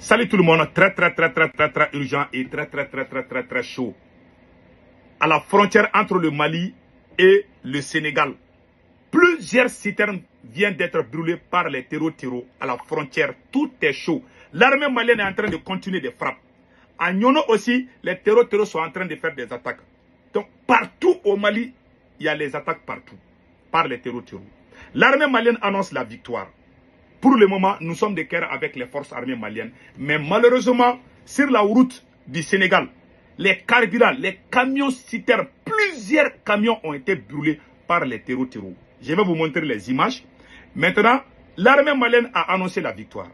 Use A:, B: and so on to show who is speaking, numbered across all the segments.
A: Salut tout le monde, très urgent et très chaud. À la frontière entre le Mali et le Sénégal, plusieurs citernes viennent d'être brûlées par les terreaux à la frontière. Tout est chaud. L'armée malienne est en train de continuer des frappes. À Nyono aussi, les terreaux sont en train de faire des attaques. Donc partout au Mali, il y a les attaques partout, par les terreaux. L'armée malienne annonce la victoire. Pour le moment, nous sommes de guerre avec les forces armées maliennes. Mais malheureusement, sur la route du Sénégal, les carburants, les camions citernes, plusieurs camions ont été brûlés par les terreaux. Je vais vous montrer les images. Maintenant, l'armée malienne a annoncé la victoire.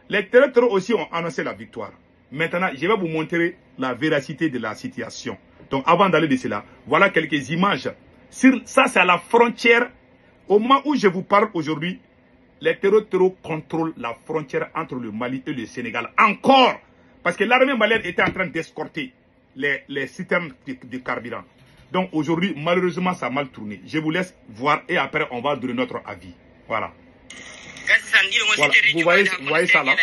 A: Les terreaux aussi ont annoncé la victoire. Maintenant, je vais vous montrer la véracité de la situation. Donc, avant d'aller de cela, voilà quelques images. Ça, c'est à la frontière. Au moment où je vous parle aujourd'hui, les terreaux contrôlent la frontière entre le Mali et le Sénégal. Encore! Parce que l'armée malienne était en train d'escorter les citernes de carburant. Donc aujourd'hui, malheureusement, ça a mal tourné. Je vous laisse voir et après, on va donner notre avis. Voilà. Voilà. Vous voyez ça là?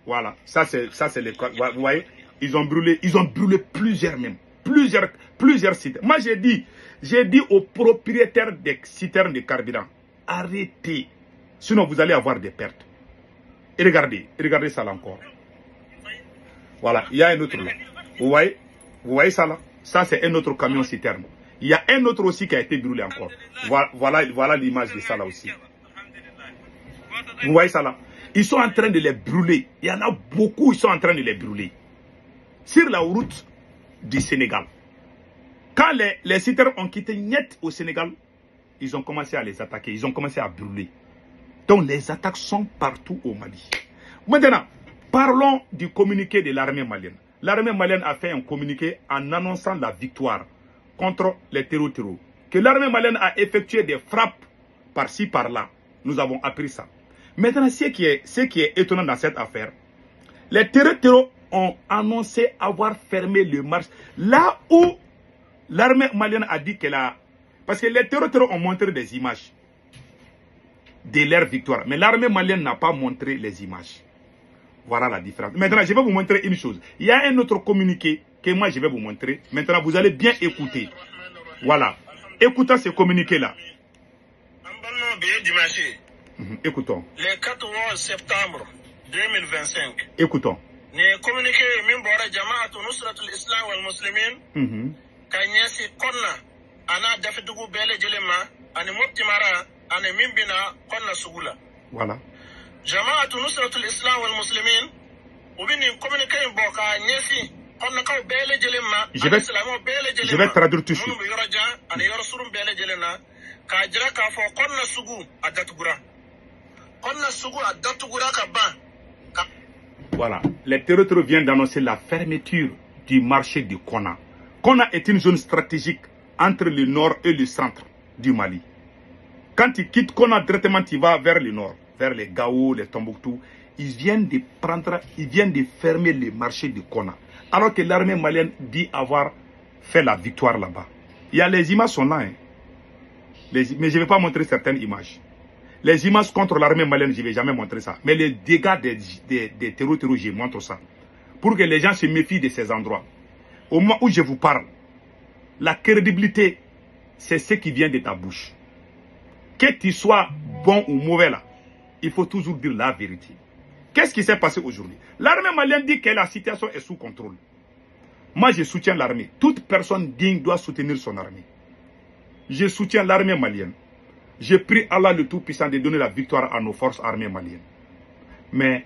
A: Voilà. Ça, c'est les... Vous voyez? Ils ont brûlé plusieurs même. Plusieurs citernes. Moi, j'ai dit aux propriétaires des citernes de carburant, arrêtez. Sinon, vous allez avoir des pertes. Et regardez ça là encore. Voilà, il y a un autre là. Vous voyez ça là? Ça, c'est un autre camion citerne. Il y a un autre aussi qui a été brûlé encore. Voilà l'image de ça là aussi. Vous voyez ça là? Ils sont en train de les brûler. Il y en a beaucoup, ils sont en train de les brûler. Sur la route du Sénégal. Quand les citernes ont quitté net au Sénégal, ils ont commencé à les attaquer. Ils ont commencé à brûler. Donc les attaques sont partout au Mali. Maintenant, parlons du communiqué de l'armée malienne. L'armée malienne a fait un communiqué en annonçant la victoire contre les terreaux. Que l'armée malienne a effectué des frappes par-ci, par-là. Nous avons appris ça. Maintenant, ce qui est étonnant dans cette affaire, les terreaux ont annoncé avoir fermé le marché. Là où l'armée malienne a dit qu'elle a... Parce que les terreaux ont montré des images de leur victoire. Mais l'armée malienne n'a pas montré les images. Voilà la différence. Maintenant, je vais vous montrer une chose. Il y a un autre communiqué que moi je vais vous montrer. Maintenant, vous allez bien écouter. Voilà. Écoutons ce communiqué-là. Écoutons.
B: Le 4 septembre 2025.
A: Écoutons.
B: Ne communiqué Mimbora Jama'atu Nusratul Islam wal Muslimin. Kanyasi Konna. Ana Dafidugu Bele Jelema. Ani Moptimara. Ani Mimbina Konna Sugula.
A: Voilà.
B: Jama'atu Nusratul Islam wal Muslimin. Ubini communiqué Mboka Nyesi. Konna Kau Bele Jelema.
A: Je vais traduire tout de suite.
B: Ani Yorsurum Bele Jelena. Kajira Kafo Konna Sugu Adatugura.
A: Voilà, les terreaux viennent d'annoncer la fermeture du marché de Konna. Konna est une zone stratégique entre le nord et le centre du Mali. Quand tu quittes Konna directement, tu vas vers le nord, vers les Gao, les Tombouctou. Ils viennent de fermer le marché de Konna. Alors que l'armée malienne dit avoir fait la victoire là-bas. Il y a les images sont là, hein. Mais je ne vais pas montrer certaines images. Les images contre l'armée malienne, je ne vais jamais montrer ça. Mais les dégâts des terreaux, je montre ça. Pour que les gens se méfient de ces endroits. Au moment où je vous parle, la crédibilité, c'est ce qui vient de ta bouche. Que tu sois bon ou mauvais là, il faut toujours dire la vérité. Qu'est-ce qui s'est passé aujourd'hui? L'armée malienne dit que la situation est sous contrôle. Moi, je soutiens l'armée. Toute personne digne doit soutenir son armée. Je soutiens l'armée malienne. Je prie Allah le Tout-Puissant de donner la victoire à nos forces armées maliennes. Mais,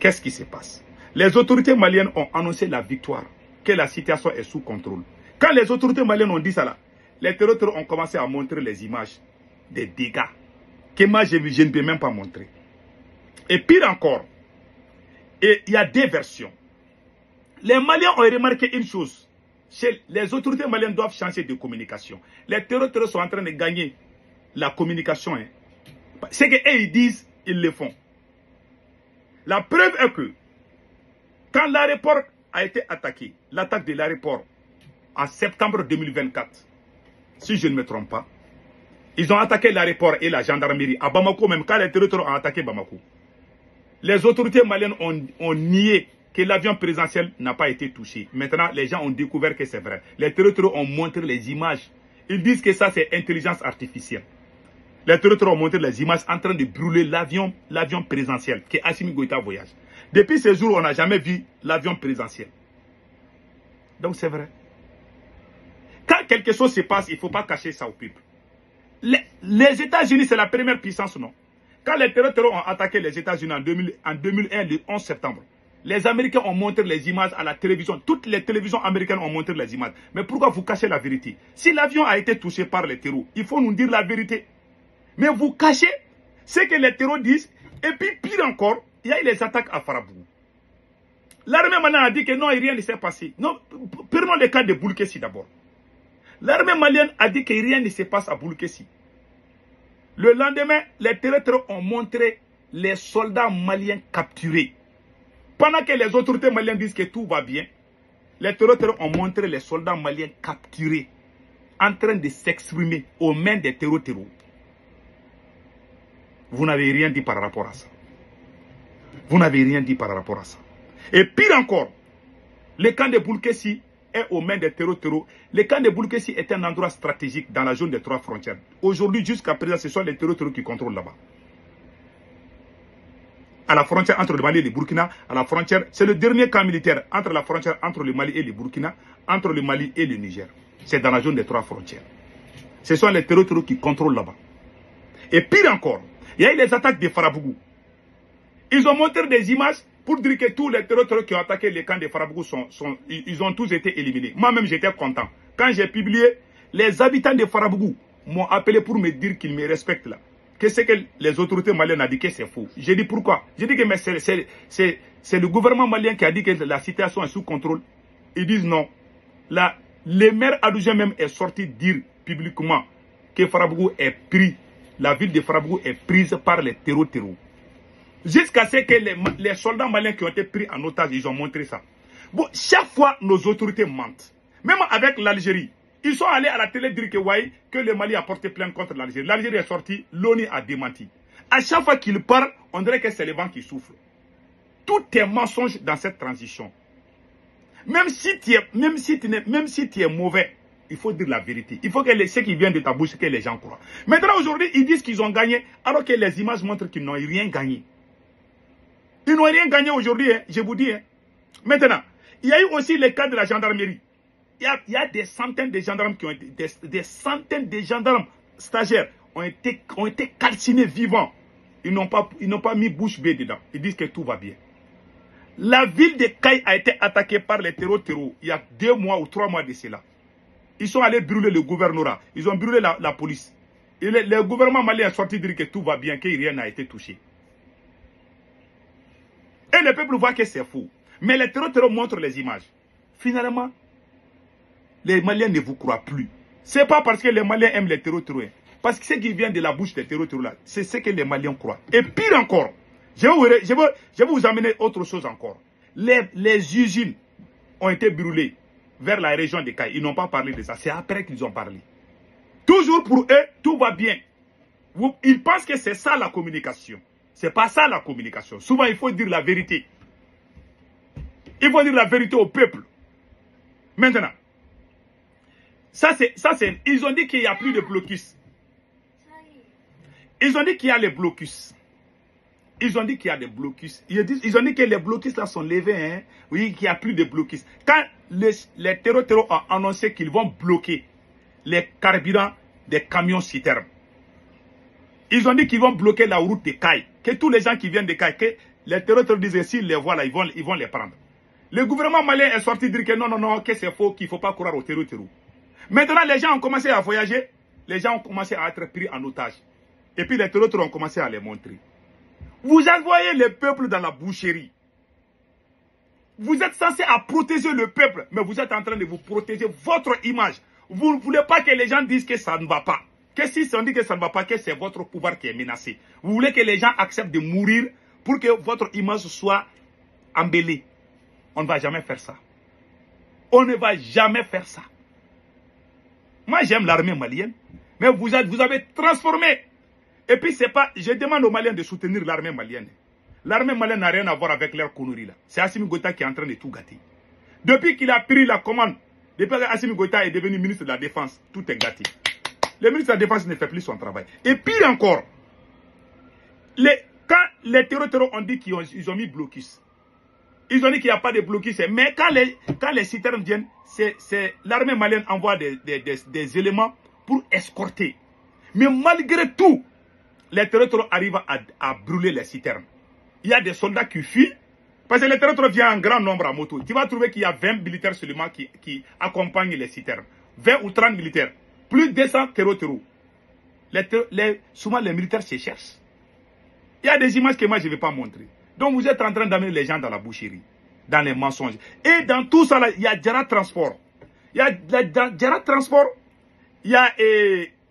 A: qu'est-ce qui se passe? Les autorités maliennes ont annoncé la victoire, que la situation est sous contrôle. Quand les autorités maliennes ont dit ça là, les terroristes ont commencé à montrer les images des dégâts que moi je ne peux même pas montrer. Et pire encore, il y a deux versions. Les Maliens ont remarqué une chose. Les autorités maliennes doivent changer de communication. Les terroristes sont en train de gagner la communication. Hein. C'est qu'eux ils disent, ils le font. La preuve est que quand l'aéroport a été attaqué, l'attaque de l'aéroport en septembre 2024, si je ne me trompe pas, ils ont attaqué l'aéroport et la gendarmerie à Bamako, même quand les terroristes ont attaqué Bamako. Les autorités maliennes ont nié que l'avion présidentiel n'a pas été touché. Maintenant, les gens ont découvert que c'est vrai. Les terroristes ont montré les images. Ils disent que ça, c'est intelligence artificielle. Les terroristes ont montré les images en train de brûler l'avion présidentiel que Assimi Goïta voyage. Depuis ce jour, on n'a jamais vu l'avion présidentiel. Donc c'est vrai. Quand quelque chose se passe, il ne faut pas cacher ça au peuple. Les États-Unis, c'est la première puissance, non? Quand les terroristes ont attaqué les États-Unis en 2001, le 11 septembre, les Américains ont montré les images à la télévision. Toutes les télévisions américaines ont montré les images. Mais pourquoi vous cachez la vérité? Si l'avion a été touché par les terroristes, il faut nous dire la vérité. Mais vous cachez ce que les terroristes disent. Et puis, pire encore, il y a eu les attaques à Farabougou. L'armée malienne a dit que non, rien ne s'est passé. Non, prenons le cas de Boulkessi d'abord. L'armée malienne a dit que rien ne se passe à Boulkessi. Le lendemain, les terroristes ont montré les soldats maliens capturés. Pendant que les autorités maliennes disent que tout va bien, les terroristes ont montré les soldats maliens capturés en train de s'exprimer aux mains des terroristes. Vous n'avez rien dit par rapport à ça. Vous n'avez rien dit par rapport à ça. Et pire encore, le camp de Boulkessi est aux mains des terroristes. Le camp de Boulkessi est un endroit stratégique dans la zone des 3 frontières. Aujourd'hui, jusqu'à présent, ce sont les terroristes qui contrôlent là-bas. À la frontière entre le Mali et le Burkina, à la frontière, c'est le dernier camp militaire entre la frontière entre le Mali et le Burkina, entre le Mali et le Niger. C'est dans la zone des 3 frontières. Ce sont les terroristes qui contrôlent là-bas. Et pire encore, il y a eu les attaques de Farabougou. Ils ont montré des images pour dire que tous les terroristes qui ont attaqué les camps de Farabougou ils ont tous été éliminés. Moi-même, j'étais content. Quand j'ai publié, les habitants de Farabougou m'ont appelé pour me dire qu'ils me respectent là. Que c'est que les autorités maliennes ont dit que c'est faux. J'ai dit pourquoi? J'ai dit que c'est le gouvernement malien qui a dit que la situation est sous contrôle. Ils disent non. Le maire Adougé même est sorti dire publiquement que Farabougou est pris. La ville de Farabougou est prise par les terroristes. Jusqu'à ce que les soldats maliens qui ont été pris en otage, ils ont montré ça. Bon, chaque fois, nos autorités mentent. Même avec l'Algérie. Ils sont allés à la télé dire que le Mali a porté plainte contre l'Algérie. L'Algérie est sortie, l'ONU a démenti. À chaque fois qu'ils parlent, on dirait que c'est le vent qui souffle. Tout est mensonge dans cette transition. Même si tu es mauvais, il faut dire la vérité. Il faut que ce qui vient de ta bouche, que les gens croient. Maintenant, aujourd'hui, ils disent qu'ils ont gagné, alors que les images montrent qu'ils n'ont rien gagné. Ils n'ont rien gagné aujourd'hui, hein, je vous dis. Hein. Maintenant, il y a eu aussi le cas de la gendarmerie. Il y a des centaines de gendarmes qui ont été, des centaines de gendarmes stagiaires ont été calcinés vivants. Ils n'ont pas mis bouche bée dedans. Ils disent que tout va bien. La ville de Caille a été attaquée par les terroristes il y a 2 mois ou 3 mois de cela. Ils sont allés brûler le gouvernorat. Ils ont brûlé la police. Et le gouvernement malien a sorti dire que tout va bien, que rien n'a été touché. Et le peuple voit que c'est faux. Mais les terroristes montrent les images. Finalement, les Maliens ne vous croient plus. Ce n'est pas parce que les Maliens aiment les terroristes. Parce que ce qui vient de la bouche des terroristes là, c'est ce que les Maliens croient. Et pire encore, je vais vous amener autre chose encore. Les usines ont été brûlées vers la région de Caille. Ils n'ont pas parlé de ça. C'est après qu'ils ont parlé. Toujours pour eux, tout va bien. Ils pensent que c'est ça la communication. Ce n'est pas ça la communication. Souvent, il faut dire la vérité. Il faut dire la vérité au peuple. Maintenant, ils ont dit qu'il n'y a plus de blocus. Ils ont dit qu'il y a les blocus. Ils ont dit qu'il y a des blocus. Ils ont dit que les blocus là sont levés. Hein? Oui, qu'il n'y a plus de blocus. Quand les terroristes ont annoncé qu'ils vont bloquer les carburants des camions citernes, ils ont dit qu'ils vont bloquer la route de Caille. Que tous les gens qui viennent de Caille, que les terroristes disent s'ils les voient là, ils vont les prendre. Le gouvernement malien est sorti dire que non, que c'est faux, qu'il ne faut pas croire aux terroristes. Maintenant, les gens ont commencé à voyager. Les gens ont commencé à être pris en otage. Et puis les terroristes ont commencé à les montrer. Vous envoyez le peuple dans la boucherie. Vous êtes censé à protéger le peuple, mais vous êtes en train de vous protéger votre image. Vous ne voulez pas que les gens disent que ça ne va pas. Que si on dit que ça ne va pas, que c'est votre pouvoir qui est menacé. Vous voulez que les gens acceptent de mourir pour que votre image soit embellée. On ne va jamais faire ça. On ne va jamais faire ça. Moi, j'aime l'armée malienne, mais vous avez transformé. Et puis, c'est pas. Je demande aux Maliens de soutenir l'armée malienne. L'armée malienne n'a rien à voir avec leur conneries là. C'est Assimi Goïta qui est en train de tout gâter. Depuis qu'il a pris la commande, depuis qu'Assimi Goïta est devenu ministre de la Défense, tout est gâté. Le ministre de la Défense ne fait plus son travail. Et pire encore, quand les terroristes ont dit qu'ils ont mis blocus, ils ont dit qu'il n'y a pas de blocus, mais quand les citernes viennent, l'armée malienne envoie des éléments pour escorter. Mais malgré tout, les terroristes arrivent à brûler les citernes. Il y a des soldats qui fuient, parce que les terroristes viennent en grand nombre à moto. Tu vas trouver qu'il y a 20 militaires seulement qui accompagnent les citernes. 20 ou 30 militaires. Plus de 200 terroristes. Souvent les militaires se cherchent. Il y a des images que moi je ne vais pas montrer. Donc vous êtes en train d'amener les gens dans la boucherie, dans les mensonges. Et dans tout ça, là, il y a Djara Transport. Il y a Djara Transport. Il y a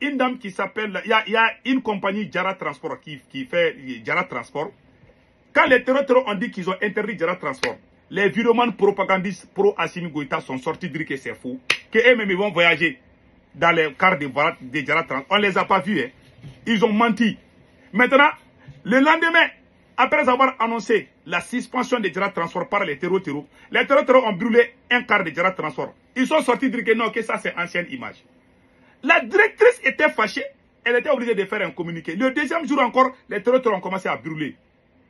A: une dame qui s'appelle... Il y a une compagnie Djara Transport qui fait Djara Transport. Quand les terroristes ont dit qu'ils ont interdit Djara Transport, les viromanes propagandistes pro-Assimi Goïta sont sortis dire que c'est faux. Qu'eux-mêmes ils vont voyager dans les cars de Djara Transport. On ne les a pas vus. Hein. Ils ont menti. Maintenant, le lendemain, après avoir annoncé la suspension de Djara Transport par les terroristes ont brûlé un car de Djara Transport. Ils sont sortis dire que non, que ça c'est ancienne image. La directrice était fâchée, elle était obligée de faire un communiqué. Le deuxième jour encore, les terroristes ont commencé à brûler.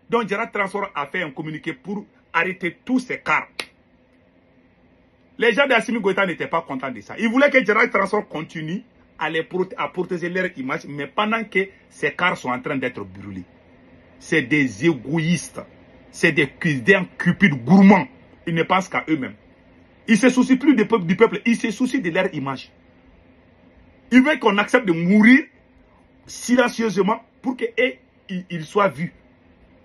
A: Donc Djara Transport a fait un communiqué pour arrêter tous ces cars. Les gens d'Assimi Goïta n'étaient pas contents de ça. Ils voulaient que Djara Transport continue à protéger leur image, mais pendant que ces cars sont en train d'être brûlés. C'est des égoïstes. C'est des cupides gourmands. Ils ne pensent qu'à eux-mêmes. Ils ne se soucient plus du peuple. Ils se soucient de leur image. Ils veulent qu'on accepte de mourir silencieusement pour qu'ils soient vus.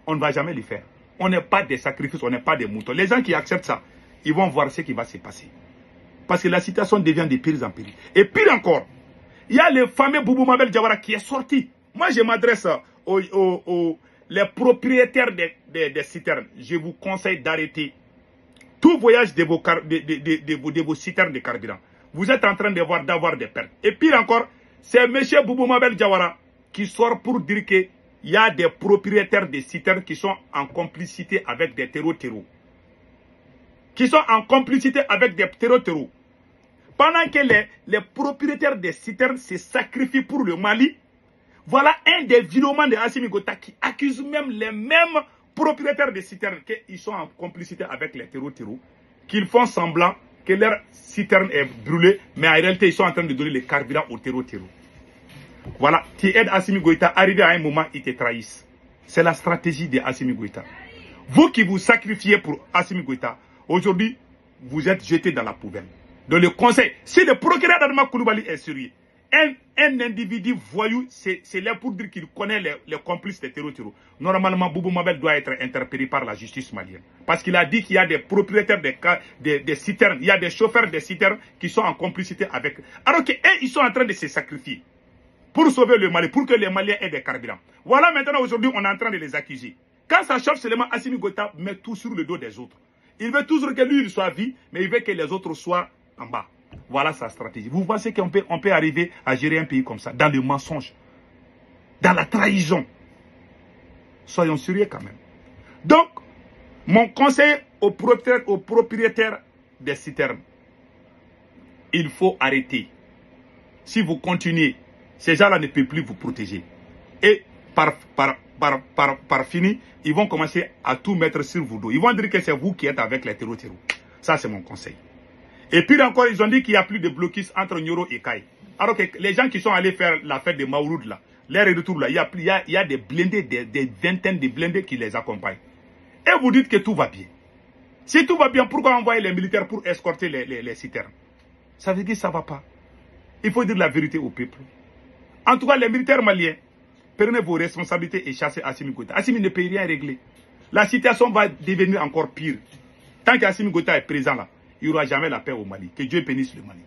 A: On ne va jamais le faire. On n'est pas des sacrifices, on n'est pas des moutons. Les gens qui acceptent ça, ils vont voir ce qui va se passer. Parce que la situation devient de pire en pire. Et pire encore, il y a le fameux Boubou Mabel Diawara qui est sorti. Moi, je m'adresse les propriétaires des citernes. Je vous conseille d'arrêter tout voyage de vos citernes de carburant. Vous êtes en train d'avoir des pertes. Et pire encore, c'est M. Boubou Mabel Diawara qui sort pour dire qu'il y a des propriétaires de citernes qui sont en complicité avec des terroristes. Qui sont en complicité avec des terroristes. Pendant que les propriétaires des citernes se sacrifient pour le Mali, voilà un des viromanes de Assimi Goïta qui accuse même les mêmes propriétaires des citernes qu'ils sont en complicité avec les terroristes, qu'ils font semblant que leur citerne est brûlée, mais en réalité ils sont en train de donner le carburant aux terroristes. Voilà, qui aide Assimi Goïta, arrivé à un moment, ils te trahissent. C'est la stratégie de Assimi Goïta. Vous qui vous sacrifiez pour Assimi Goïta, aujourd'hui, vous êtes jetés dans la poubelle. Dans le conseil, si le procureur d'Adama Koulibaly est sérieux, un individu voyou, c'est là pour dire qu'il connaît les complices des terroristes. Normalement, Boubou Mabel doit être interpellé par la justice malienne. Parce qu'il a dit qu'il y a des propriétaires des citernes, il y a des chauffeurs des citernes qui sont en complicité avec. Alors qu'ils sont en train de se sacrifier pour sauver le Mali, pour que les Maliens aient des carburants. Voilà maintenant, aujourd'hui, on est en train de les accuser. Quand ça chauffe seulement, Assimi Goïta met tout sur le dos des autres. Il veut toujours que lui il soit vie, mais il veut que les autres soient en bas. Voilà sa stratégie. Vous pensez qu'on peut arriver à gérer un pays comme ça, dans le mensonge, dans la trahison? Soyons sérieux quand même. Donc, mon conseil aux propriétaires des citernes, il faut arrêter. Si vous continuez, ces gens-là ne peuvent plus vous protéger. Et par fini, ils vont commencer à tout mettre sur vos dos. Ils vont dire que c'est vous qui êtes avec les terroristes. Ça, c'est mon conseil. Et puis encore, ils ont dit qu'il n'y a plus de blocus entre Nyoro et Kaye. Alors que les gens qui sont allés faire la fête de Maouroud, là, l'air et retour, là, il y a des blindés, des vingtaines de blindés qui les accompagnent. Et vous dites que tout va bien. Si tout va bien, pourquoi envoyer les militaires pour escorter les citernes? Ça veut dire que ça ne va pas. Il faut dire la vérité au peuple. En tout cas, les militaires maliens, prenez vos responsabilités et chassez Assimi Goïta. Assimi ne peut rien régler. La situation va devenir encore pire. Tant qu'Assimi Goïta est présent là, il n'y aura jamais la paix au Mali. Que Dieu bénisse le Mali.